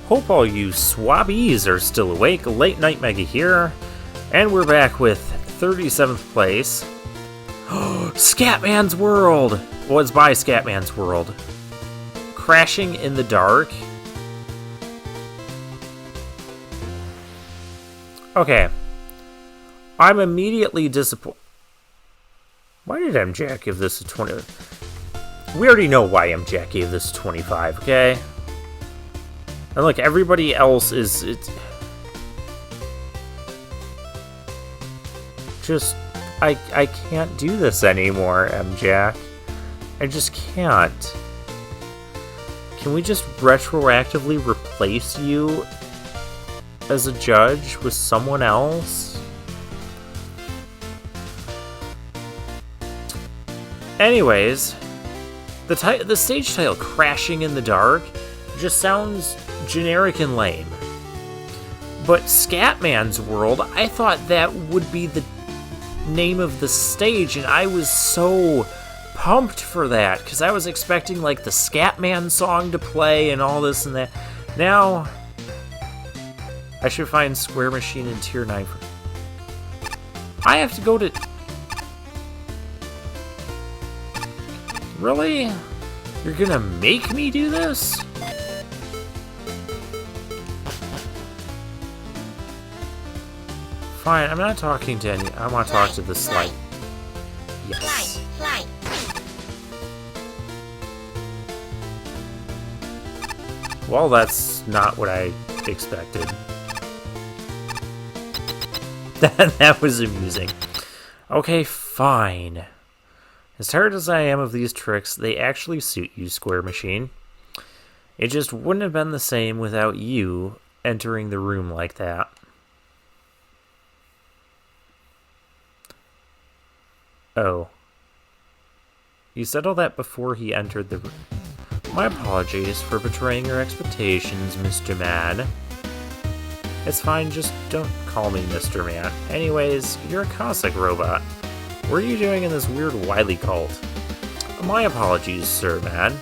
Hope all you swabbies are still awake. Late Night Mega here, and we're back with 37th place. Scatman's World! Was by Scatman's World. Crashing in the Dark. Okay. I'm immediately disappointed. Why did MJack give this a 20? We already know why MJack gave this a 25, okay? And look, everybody else is... Just... I can't do this anymore, MJack. I just can't. Can we just retroactively replace you as a judge with someone else? Anyways, the stage title, Crashing in the Dark, just sounds generic and lame. But Scatman's World, I thought that would be the name of the stage, and I was so pumped for that, because I was expecting, like, the Scatman song to play and all this and that. Now, I should find Square Machine in Tier 9 for... I have to go to... Really? You're gonna make me do this? Fine, I'm not talking to any... I want to talk to the slide. Yes. Well, that's not what I expected. That was amusing. Okay, fine. As tired as I am of these tricks, they actually suit you, Square Machine. It just wouldn't have been the same without you entering the room like that. Oh. You said all that before he entered the room. My apologies for betraying your expectations, Mr. Man. It's fine, just don't call me Mr. Man. Anyways, you're a Cossack robot. What are you doing in this weird Wily cult? My apologies, Sir Man.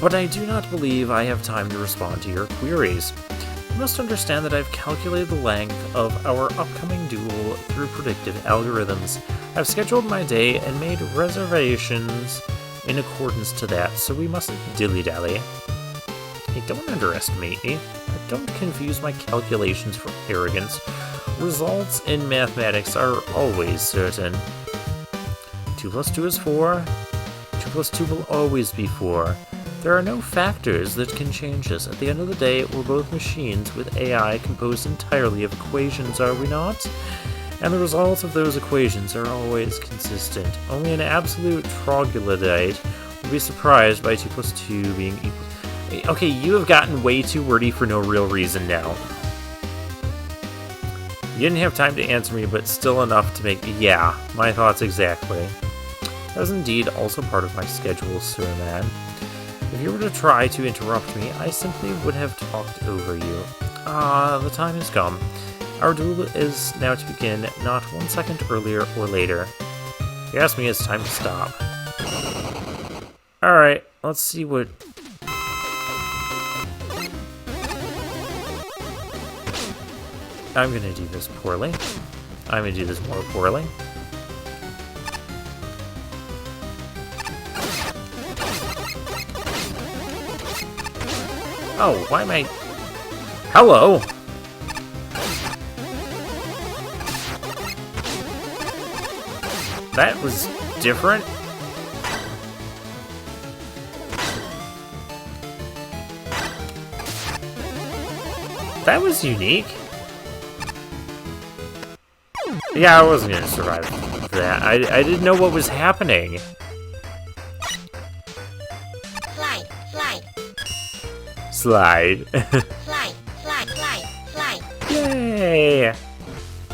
But I do not believe I have time to respond to your queries. You must understand that I've calculated the length of our upcoming duel through predictive algorithms. I've scheduled my day and made reservations in accordance to that, so we mustn't dilly-dally. Hey, don't underestimate me. Don't confuse my calculations for arrogance. Results in mathematics are always certain. 2 plus 2 is 4. 2 plus 2 will always be 4. There are no factors that can change this. At the end of the day, we're both machines with AI composed entirely of equations, are we not? And the results of those equations are always consistent. Only an absolute troglodyte would be surprised by 2 plus 2 being equal. Okay, you have gotten way too wordy for no real reason now. You didn't have time to answer me, but still enough to make... Yeah, my thoughts exactly. That was indeed also part of my schedule, Sir Man. If you were to try to interrupt me, I simply would have talked over you. The time has come. Our duel is now to begin, not 1 second earlier or later. If you ask me, it's time to stop. Alright, let's see what... I'm gonna do this poorly. I'm gonna do this more poorly. Oh, why am I... Hello! That was different. That was unique. Yeah, I wasn't gonna survive that. I didn't know what was happening. Slide. Slide. Yay!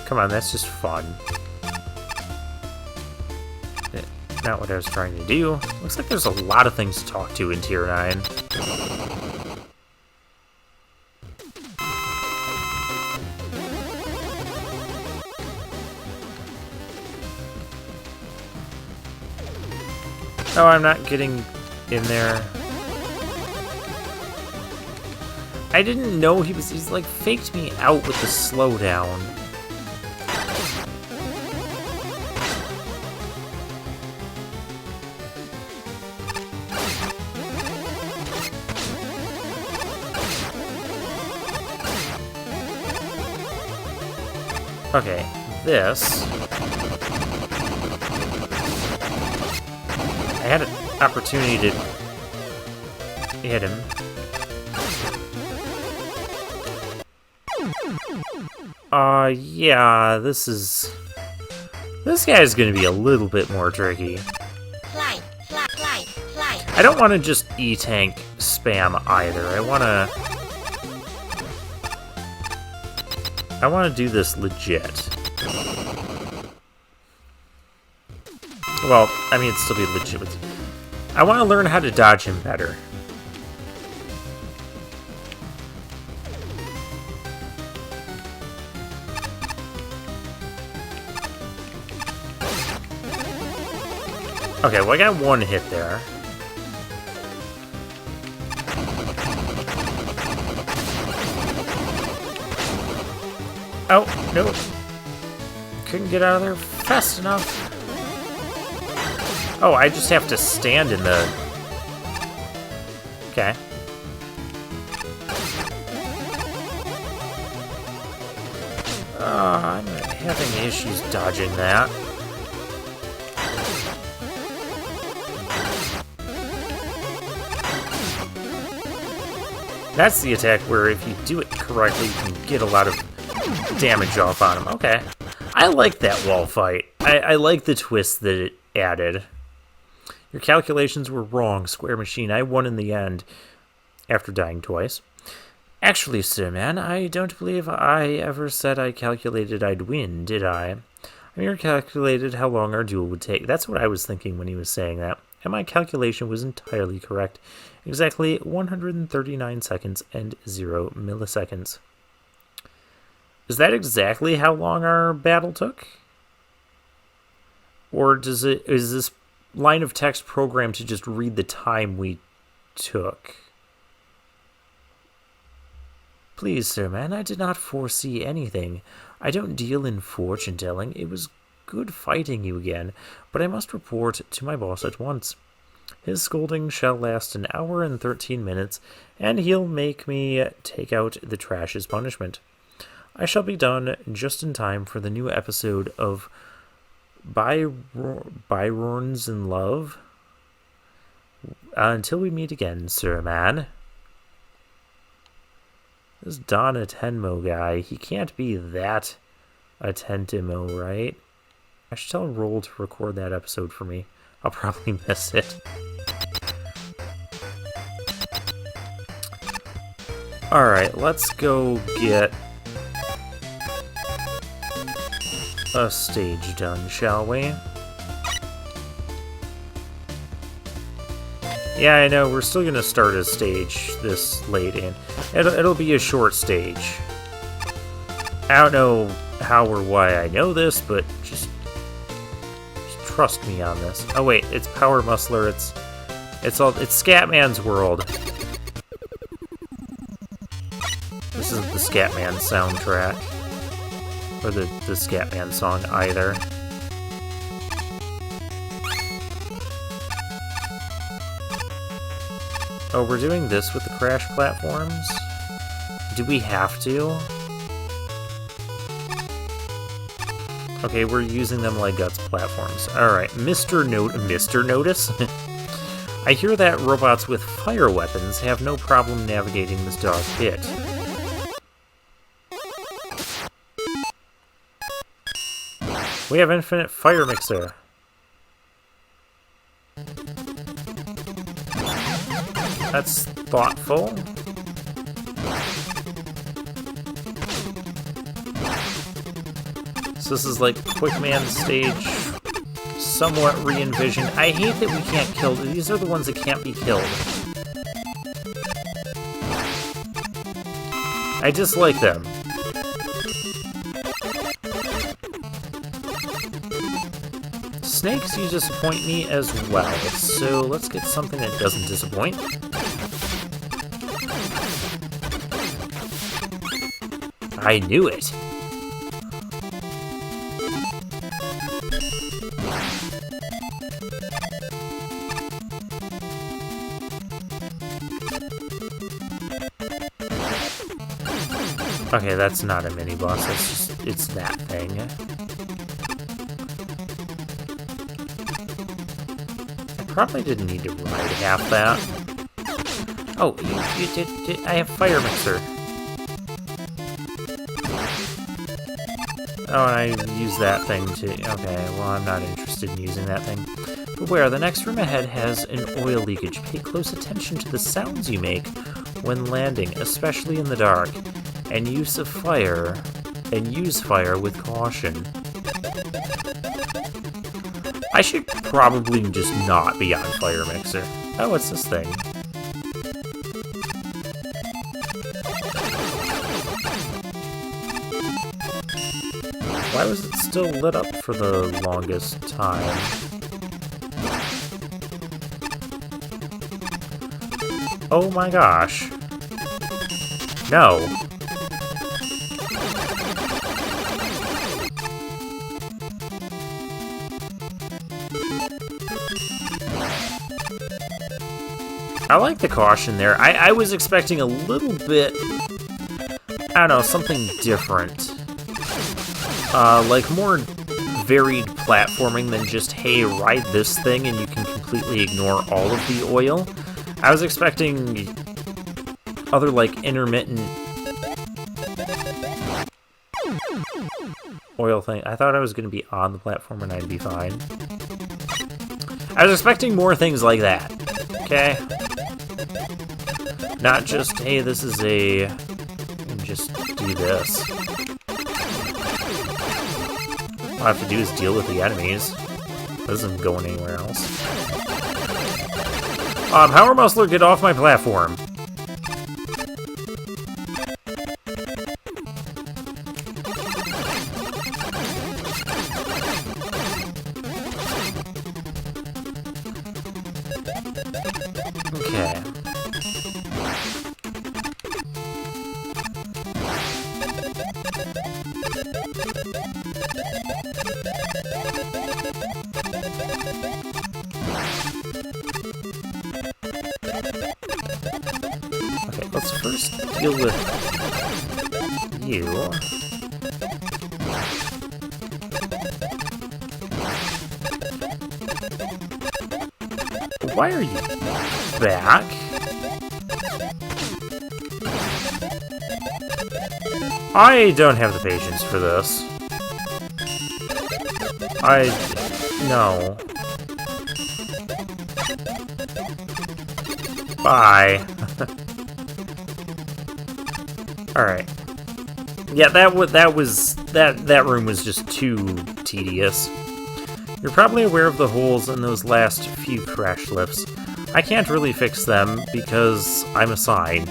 Come on, that's just fun. Not what I was trying to do. Looks like there's a lot of things to talk to in Tier 9. Oh, I'm not getting in there. I didn't know he's like faked me out with the slowdown. Okay, this... I had an opportunity to hit him. Yeah, this guy's gonna be a little bit more tricky. I don't want to just E-tank spam either. I want to do this legit. Well, I mean, it'd still be legit. I want to learn how to dodge him better. Okay, well, I got one hit there. Oh, no. Couldn't get out of there fast enough. Oh, I just have to stand in the... Okay. I'm having issues dodging that. That's the attack where if you do it correctly, you can get a lot of damage off on him. Okay. I like that wall fight. I like the twist that it added. Your calculations were wrong, Square Machine. I won in the end, after dying twice. Actually, Sir Man, I don't believe I ever said I calculated I'd win, did I? I merely calculated how long our duel would take. That's what I was thinking when he was saying that. And my calculation was entirely correct. Exactly 139 seconds and 0 milliseconds. Is that exactly how long our battle took? Or is this line of text programmed to just read the time we took? Please, Sir Man, I did not foresee anything. I don't deal in fortune-telling. It was good fighting you again, but I must report to my boss at once. His scolding shall last an hour and 13 minutes, and he'll make me take out the trash as punishment. I shall be done just in time for the new episode of Byron's in Love. Until we meet again, Sir Man. This Don Atenmo guy, he can't be that Atentimo, right? I should tell Roll to record that episode for me. I'll probably miss it. Alright, let's go get a stage done, shall we? Yeah, I know, we're still gonna start a stage this late in. It'll be a short stage. I don't know how or why I know this, but just trust me on this. Oh wait, it's Power Muscler, it's Scatman's world. This isn't the Scatman soundtrack. Or the Scatman song either. Oh, we're doing this with the crash platforms? Do we have to? Okay, we're using them like Guts platforms. Alright, Mr. Notice? I hear that robots with fire weapons have no problem navigating this dog pit. We have infinite fire mixer. That's thoughtful. So this is like Quickman stage, somewhat re-envisioned. I hate that we can't kill. These are the ones that can't be killed. I dislike them. Snakes, you disappoint me as well. So let's get something that doesn't disappoint. I knew it. Okay, that's not a mini-boss, that's just, it's that thing. I probably didn't need to ride half that. Oh, you did, I have Fire Mixer. Oh, and I use that thing too. Okay, well, I'm not interested in using that thing. Beware, the next room ahead has an oil leakage. Pay close attention to the sounds you make when landing, especially in the dark. And use fire with caution. I should probably just not be on Fire Mixer. Oh, what's this thing? Why was it still lit up for the longest time? Oh my gosh. No. I like the caution there. I was expecting a little bit, I don't know, something different. Like more varied platforming than just, hey, ride this thing and you can completely ignore all of the oil. I was expecting other, like, intermittent oil thing. I thought I was going to be on the platform and I'd be fine. I was expecting more things like that. Okay? Not just, hey, this is a... just do this. All I have to do is deal with the enemies. This isn't going anywhere else. Power Muscler, get off my platform. Okay. Okay, let's first deal with you. Why are you back? I don't have the patience for this. No. Bye. Alright. Yeah, that room was just too tedious. You're probably aware of the holes in those last few crash lifts. I can't really fix them because I'm a sign.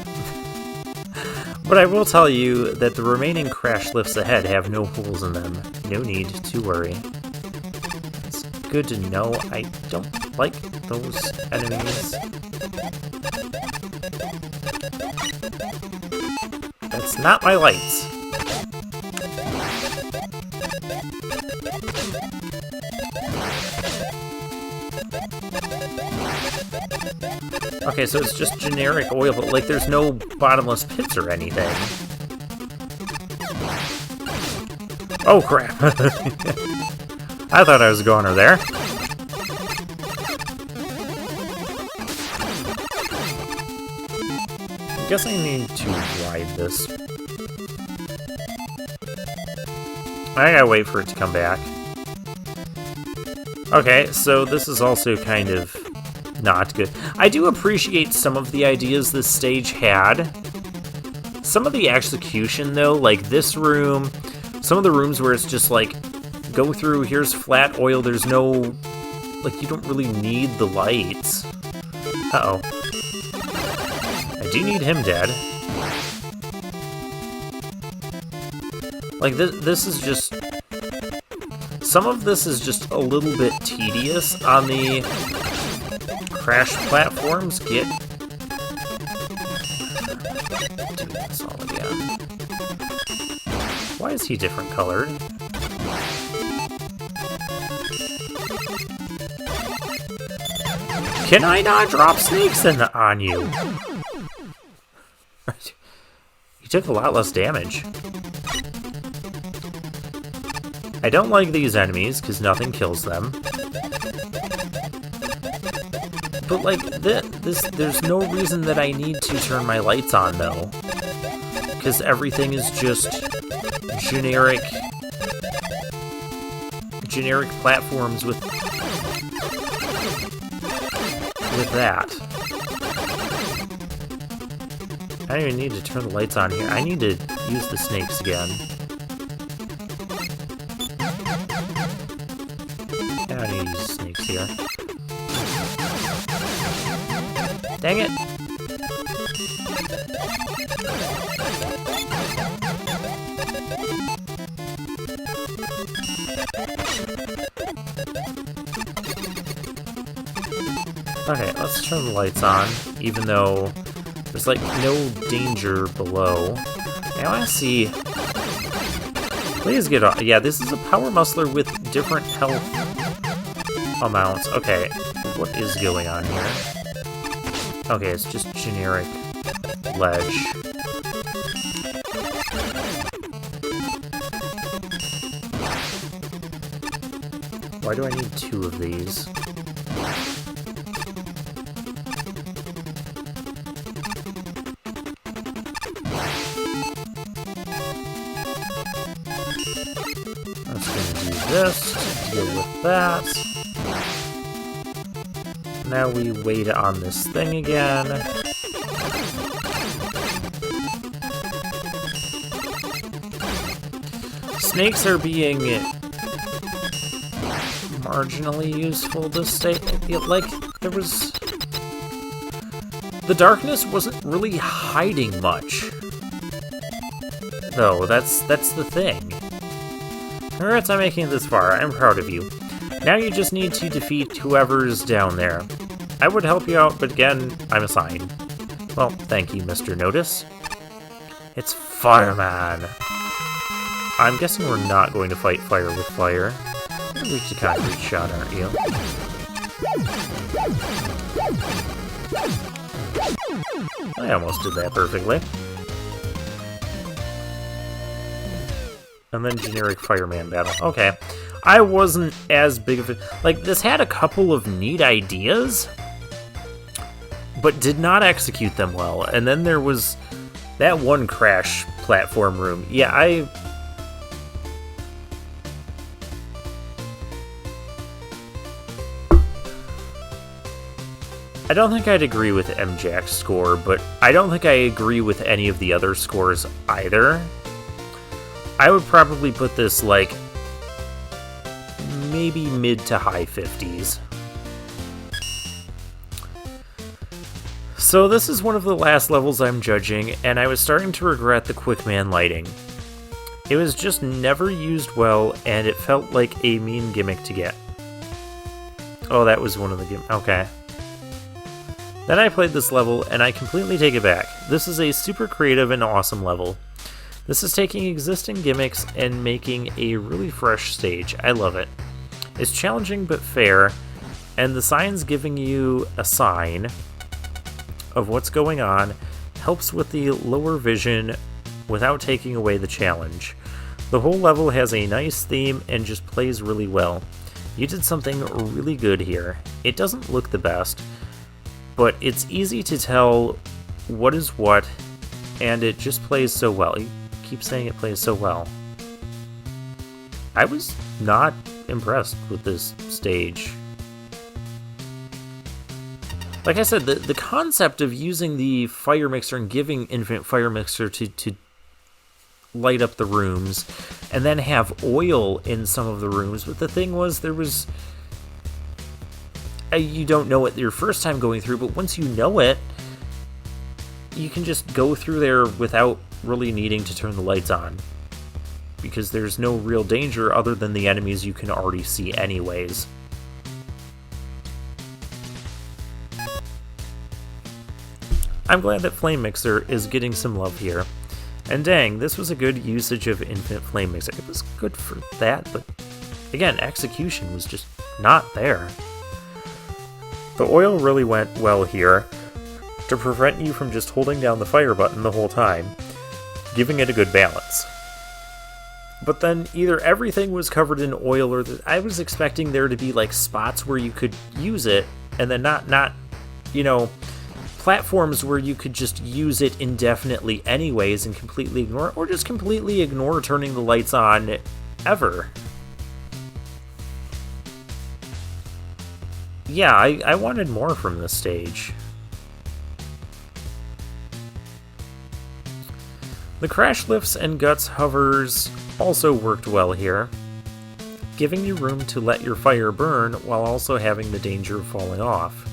But I will tell you that the remaining crash lifts ahead have no holes in them. No need to worry. It's good to know. I don't like those enemies. That's not my lights. Okay, so it's just generic oil, but like there's no bottomless pits or anything. Oh crap. I thought I was a goner there. I guess I need to ride this. I gotta wait for it to come back. Okay, so this is also kind of not good. I do appreciate some of the ideas this stage had. Some of the execution, though, like this room, some of the rooms where it's just like, go through, here's flat oil, there's no, like, you don't really need the lights. Uh-oh. I do need him dead. Like, this is just... Some of this is just a little bit tedious on the crash platforms. Get... Do this all again. Why is he different colored? Can I not drop snakes on you? You took a lot less damage. I don't like these enemies, because nothing kills them. But, like, there's no reason that I need to turn my lights on, though. Because everything is just generic platforms with that. I don't even need to turn the lights on here. I need to use the snakes again. I don't need to use the snakes here. Dang it! Okay, let's turn the lights on, even though there's, like, no danger below. I want to see... Please get off. Yeah, this is a power muscler with different health amounts. Okay, what is going on here? Okay, it's just generic ledge. Why do I need 2 of these? I'm just gonna do this to deal with that. Now we wait on this thing again. Snakes are being marginally useful this state. Like, there was... The darkness wasn't really hiding much. Though, that's the thing. Congrats on making it this far. I'm proud of you. Now you just need to defeat whoever's down there. I would help you out, but again, I'm assigned. Well, thank you, Mr. Notice. It's Fireman. I'm guessing we're not going to fight fire with fire. You're weak to concrete shot, aren't you? I almost did that perfectly. And then generic fireman battle. Okay. I wasn't as big of a... Like, this had a couple of neat ideas, but did not execute them well. And then there was that one crash platform room. Yeah, I don't think I'd agree with MJack's score, but I don't think I agree with any of the other scores either. I would probably put this, like, maybe mid to high 50s. So this is one of the last levels I'm judging, and I was starting to regret the Quickman lighting. It was just never used well, and it felt like a mean gimmick to get. Oh, that was one of the gimmicks. Okay. Then I played this level, and I completely take it back. This is a super creative and awesome level. This is taking existing gimmicks and making a really fresh stage. I love it. It's challenging but fair, and the signs giving you a sign of what's going on helps with the lower vision without taking away the challenge. The whole level has a nice theme and just plays really well. You did something really good here. It doesn't look the best, but it's easy to tell what is what, and it just plays so well. You keep saying it plays so well. I was not impressed with this stage. Like I said, the concept of using the fire mixer and giving Infinite Fire Mixer to light up the rooms, and then have oil in some of the rooms, but the thing was, there was... You don't know it your first time going through, but once you know it, you can just go through there without really needing to turn the lights on. Because there's no real danger other than the enemies you can already see anyways. I'm glad that Flame Mixer is getting some love here. And dang, this was a good usage of Infinite Flame Mixer. It was good for that, but again, execution was just not there. The oil really went well here to prevent you from just holding down the fire button the whole time, giving it a good balance. But then either everything was covered in oil, or I was expecting there to be like spots where you could use it, and then not platforms where you could just use it indefinitely anyways and completely ignore it, or just completely ignore turning the lights on ever. Yeah, I wanted more from this stage. The crash lifts and guts hovers also worked well here, giving you room to let your fire burn while also having the danger of falling off.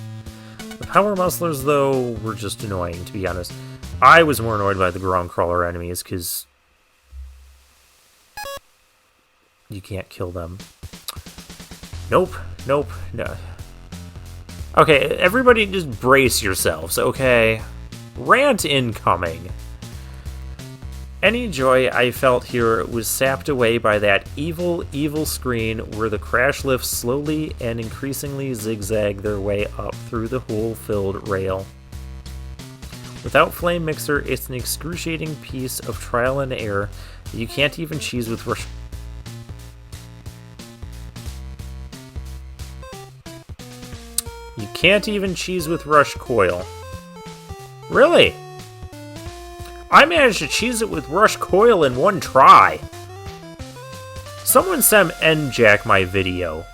The power musclers, though, were just annoying, to be honest. I was more annoyed by the ground crawler enemies, because you can't kill them. Nope, no. Okay, everybody just brace yourselves, okay? Rant incoming. Any joy I felt here was sapped away by that evil, evil screen where the crash lifts slowly and increasingly zigzag their way up through the hole-filled rail. Without Flame Mixer, it's an excruciating piece of trial and error that you can't even cheese with rush. You can't even cheese with Rush Coil. Really? I managed to cheese it with Rush Coil in one try. Someone send MJack my video.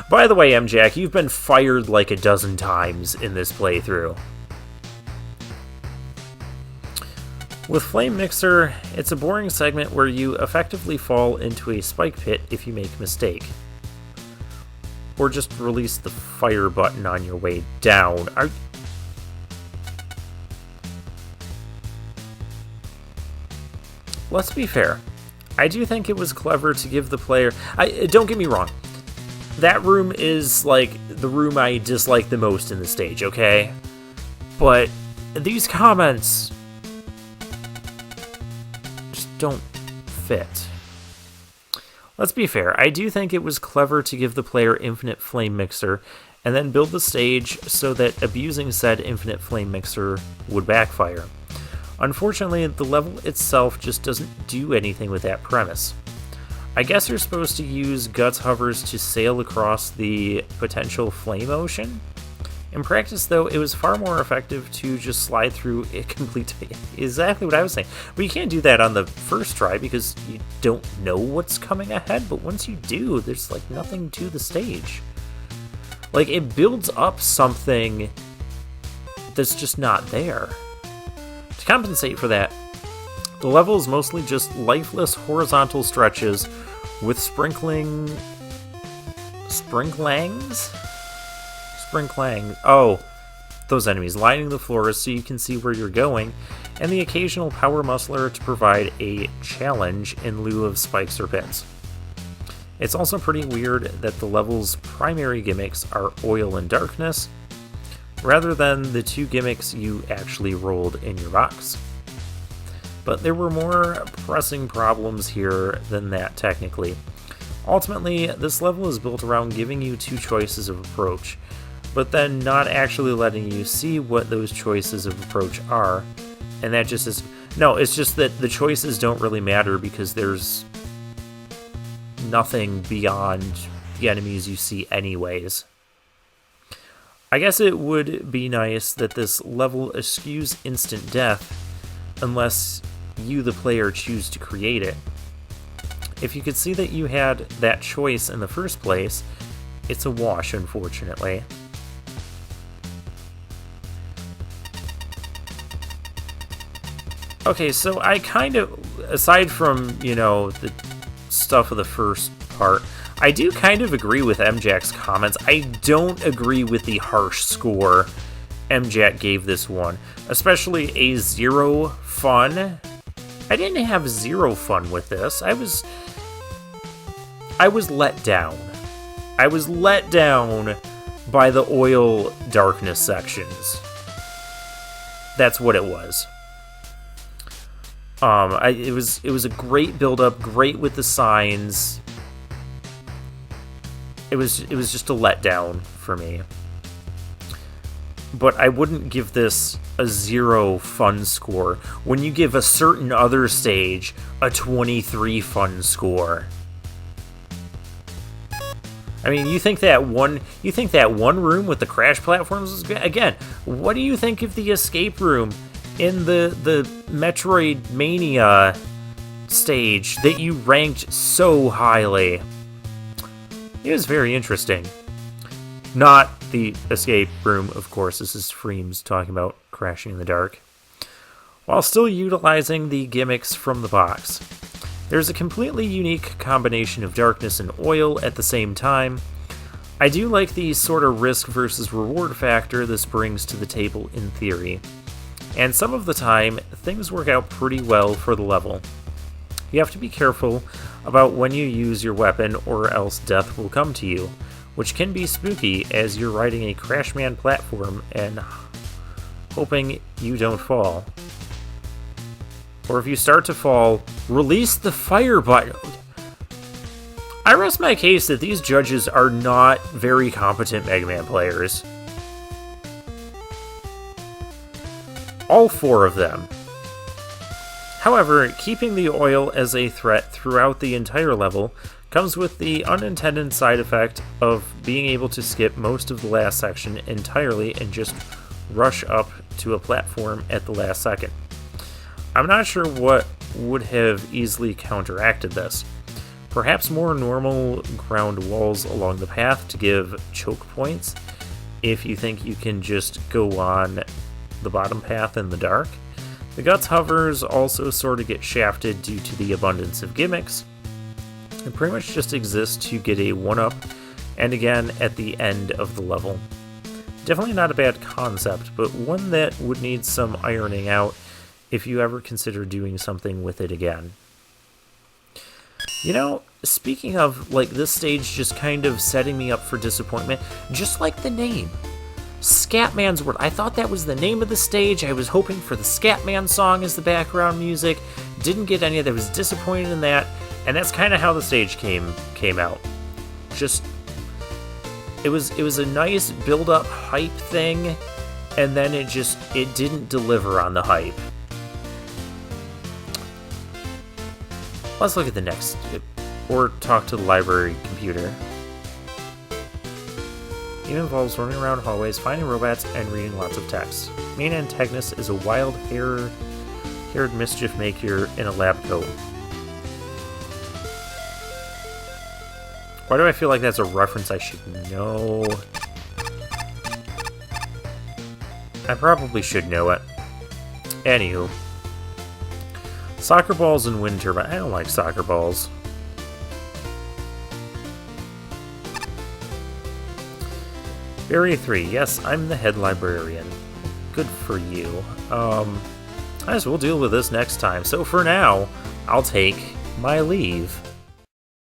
By the way, MJack, you've been fired like a dozen times in this playthrough. With Flame Mixer, it's a boring segment where you effectively fall into a spike pit if you make a mistake. Or just release the fire button on your way down. Let's be fair. I do think it was clever to give the player... don't get me wrong. That room is, like, the room I dislike the most in the stage, okay? But these comments just don't fit. Let's be fair. I do think it was clever to give the player Infinite Flame Mixer and then build the stage so that abusing said Infinite Flame Mixer would backfire. Unfortunately, the level itself just doesn't do anything with that premise. I guess you're supposed to use Guts hovers to sail across the potential flame ocean. In practice, though, it was far more effective to just slide through it completely. Exactly what I was saying. But you can't do that on the first try because you don't know what's coming ahead, but once you do, there's like nothing to the stage. Like, it builds up something that's just not there. To compensate for that, the level is mostly just lifeless horizontal stretches with Sprinklangs? Oh, those enemies lining the floor so you can see where you're going, and the occasional power muscler to provide a challenge in lieu of spikes or pits. It's also pretty weird that the level's primary gimmicks are oil and darkness, rather than the two gimmicks you actually rolled in your box. But there were more pressing problems here than that, technically. Ultimately, this level is built around giving you two choices of approach, but then not actually letting you see what those choices of approach are, and that just is... No, it's just that the choices don't really matter because there's nothing beyond the enemies you see anyways. I guess it would be nice that this level eschews instant death unless you, the player, choose to create it. If you could see that you had that choice in the first place, it's a wash, unfortunately. Okay, so I kind of, aside from, the stuff of the first part, I do kind of agree with MJack's comments. I don't agree with the harsh score MJack gave this one, especially a 0 fun. I didn't have 0 fun with this. I was let down. I was let down by the oil darkness sections. That's what it was. It was a great build-up, great with the signs. It was just a letdown for me. But I wouldn't give this a 0 fun score when you give a certain other stage a 23 fun score. I mean, you think that one room with the crash platforms was good? Again, what do you think of the escape room in the Metroidvania stage that you ranked so highly? It was very interesting. Not the escape room, of course. This is Freems talking about crashing in the dark. While still utilizing the gimmicks from the box. There's a completely unique combination of darkness and oil at the same time. I do like the sort of risk versus reward factor this brings to the table in theory. And some of the time, things work out pretty well for the level. You have to be careful about when you use your weapon or else death will come to you, which can be spooky as you're riding a Crashman platform and hoping you don't fall. Or if you start to fall, release the fire button. I rest my case that these judges are not very competent Mega Man players. All 4 of them. However, keeping the oil as a threat throughout the entire level comes with the unintended side effect of being able to skip most of the last section entirely and just rush up to a platform at the last second. I'm not sure what would have easily counteracted this. Perhaps more normal ground walls along the path to give choke points if you think you can just go on the bottom path in the dark. The Guts hovers also sort of get shafted due to the abundance of gimmicks. It pretty much just exists to get a 1-up, and again at the end of the level. Definitely not a bad concept, but one that would need some ironing out if you ever consider doing something with it again. You know, speaking of, like, this stage just kind of setting me up for disappointment, just like the name. Scatman's World. I thought that was the name of the stage. I was hoping for the Scatman song as the background music. Didn't get any of that. I was disappointed in that. And that's kind of how the stage came out. Just, it was a nice build-up hype thing, and then it didn't deliver on the hype. Let's look at the next, or talk to the library computer. It involves running around hallways, finding robots, and reading lots of text. Main antagonist is a wild-haired mischief maker in a lab coat. Why do I feel like that's a reference I should know? I probably should know it. Anywho. Soccer balls and wind turbine. I don't like soccer balls. Area 3. Yes, I'm the head librarian. Good for you. I guess we'll deal with this next time. So for now, I'll take my leave.